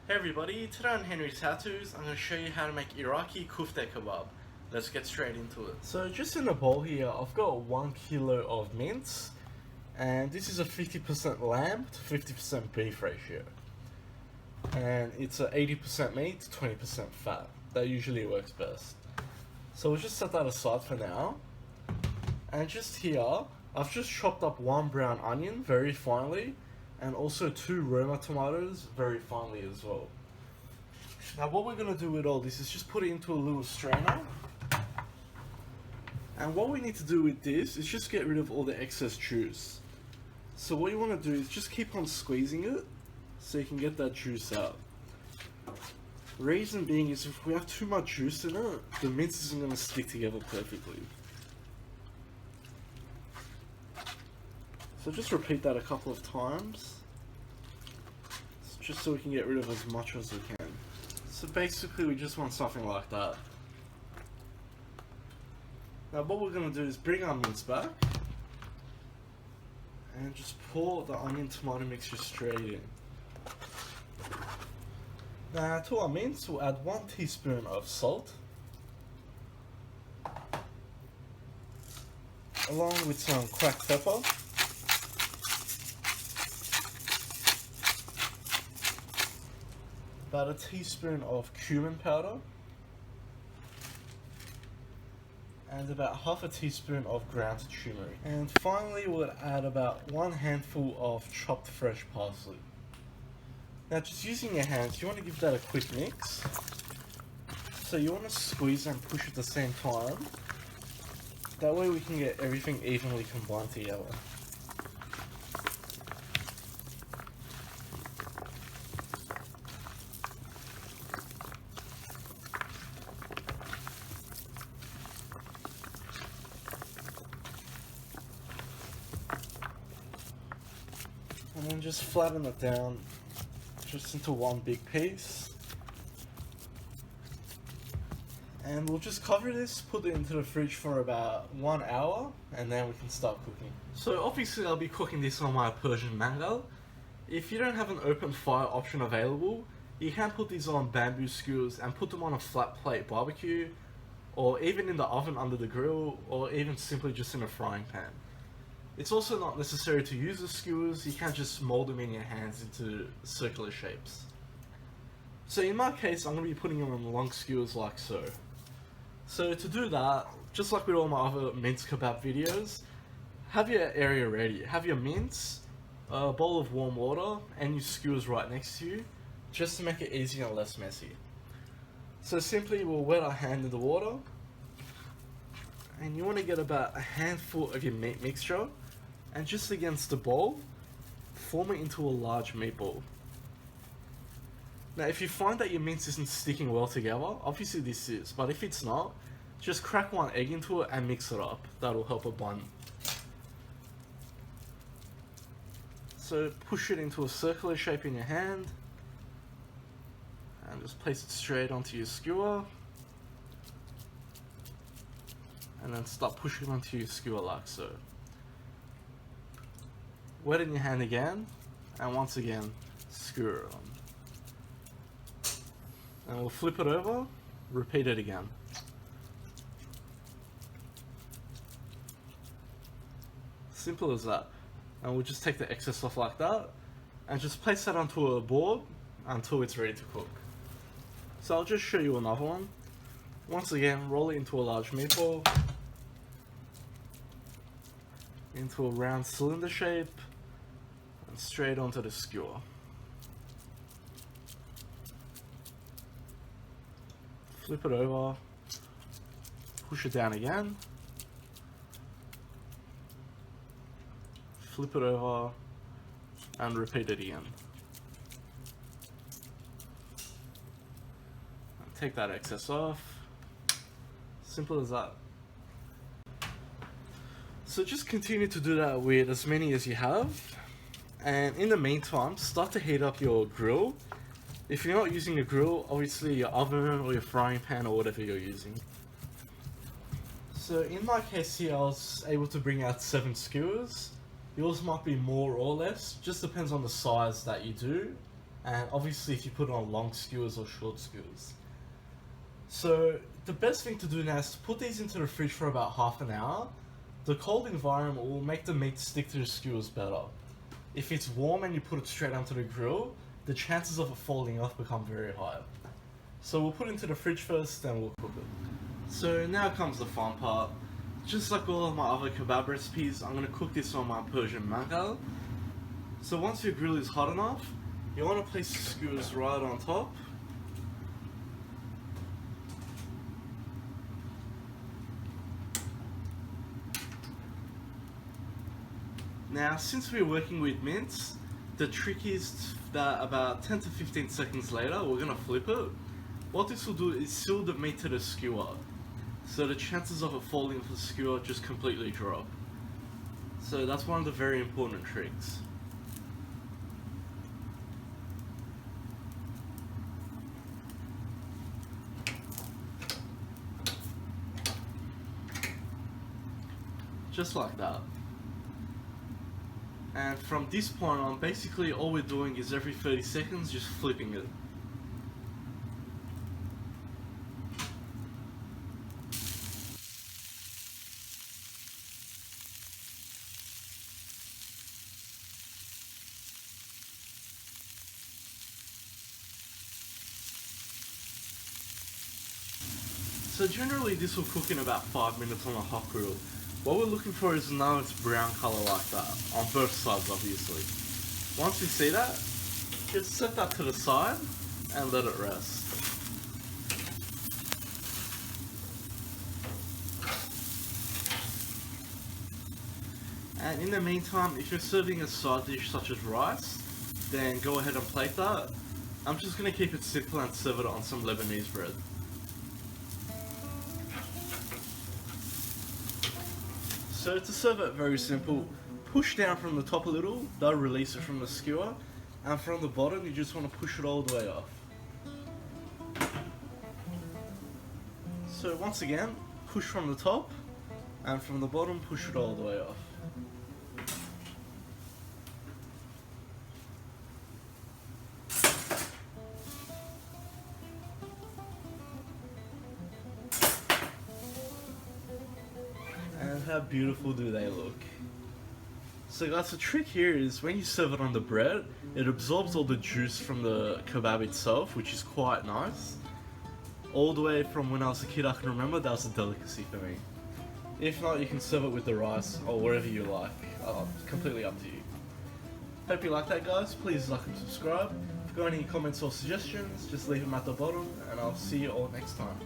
Hey everybody, today on Henry's HowTos, I'm going to show you how to make Iraqi Kofta Kebab. Let's get straight into it. So just in the bowl here, I've got 1 kilo of mince, and this is a 50% lamb to 50% beef ratio. And it's a 80% meat, 20% fat. That usually works best. So we'll just set that aside for now. And just here, I've just chopped up 1 brown onion very finely, and also 2 roma tomatoes very finely as well. Now what we're going to do with all this is just put it into a little strainer. And what we need to do with this is just get rid of all the excess juice. So what you want to do is just keep on squeezing it so you can get that juice out. The reason being is if we have too much juice in it, the mince isn't going to stick together perfectly. So just repeat that a couple of times, just so we can get rid of as much as we can. So basically we just want something like that. Now what we're going to do is bring our mince back and just pour the onion tomato mixture straight in. Now to our mince we'll add 1 teaspoon of salt, along with some cracked pepper, about a teaspoon of cumin powder, and about half a teaspoon of ground tumeric. And finally we'll add about 1 handful of chopped fresh parsley. Now just using your hands, you want to give that a quick mix. So you want to squeeze and push at the same time. That way we can get everything evenly combined together. And then just flatten it down just into one big piece. And we'll just cover this, put it into the fridge for about 1 hour, and then we can start cooking. So obviously I'll be cooking this on my Persian mangal. If you don't have an open fire option available, you can put these on bamboo skewers and put them on a flat plate barbecue, or even in the oven under the grill, or even simply just in a frying pan. It's also not necessary to use the skewers, you can just mold them in your hands into circular shapes. So in my case, I'm going to be putting them on long skewers like so. So to do that, just like with all my other mince kebab videos, have your area ready. Have your mince, a bowl of warm water, and your skewers right next to you, just to make it easier and less messy. So simply we'll wet our hand in the water, and you want to get about a handful of your meat mixture, and just against the bowl, form it into a large meatball. Now if you find that your mince isn't sticking well together, obviously this is, but if it's not, just crack 1 egg into it and mix it up. That'll help it bond. So push it into a circular shape in your hand, and just place it straight onto your skewer, and then start pushing onto your skewer like so. Wet in your hand again, and once again, skewer it on. And we'll flip it over, repeat it again. Simple as that. And we'll just take the excess off like that, and just place that onto a board until it's ready to cook. So I'll just show you another one. Once again, roll it into a large meatball, into a round cylinder shape, and straight onto the skewer. Flip it over, push it down again, flip it over, and repeat it again. And take that excess off. Simple as that. So just continue to do that with as many as you have, and in the meantime start to heat up your grill. If you're not using a grill, obviously your oven or your frying pan or whatever you're using. So in my case here I was able to bring out 7 skewers. Yours might be more or less, just depends on the size that you do. and obviously if you put it on long skewers or short skewers. So the best thing to do now is to put these into the fridge for about half an hour. The cold environment will make the meat stick to the skewers better. If it's warm and you put it straight onto the grill, the chances of it falling off become very high. So we'll put it into the fridge first, then we'll cook it. So now comes the fun part. Just like all of my other kebab recipes, I'm going to cook this on my Persian mangal. So once your grill is hot enough, you want to place the skewers right on top. Now, since we're working with mince, the trick is that about 10 to 15 seconds later, we're going to flip it. What this will do is seal the meat to the skewer, so the chances of it falling off the skewer just completely drop. So that's one of the very important tricks. Just like that. And from this point on, basically all we're doing is every 30 seconds just flipping it. So generally this will cook in about 5 minutes on a hot grill. What we're looking for is a nice brown colour like that, on both sides obviously. Once you see that, just set that to the side and let it rest. And in the meantime, if you're serving a side dish such as rice, then go ahead and plate that. I'm just going to keep it simple and serve it on some Lebanese bread. So to serve it, very simple. Push down from the top a little, that'll release it from the skewer, and from the bottom you just want to push it all the way off. So once again, push from the top, and from the bottom push it all the way off. And how beautiful do they look? So guys, the trick here is when you serve it on the bread, it absorbs all the juice from the kebab itself, which is quite nice. All the way from when I was a kid, I can remember that was a delicacy for me. If not, you can serve it with the rice or whatever you like. Completely up to you. Hope you like that, guys. Please like and subscribe. If you've got any comments or suggestions, just leave them at the bottom, and I'll see you all next time.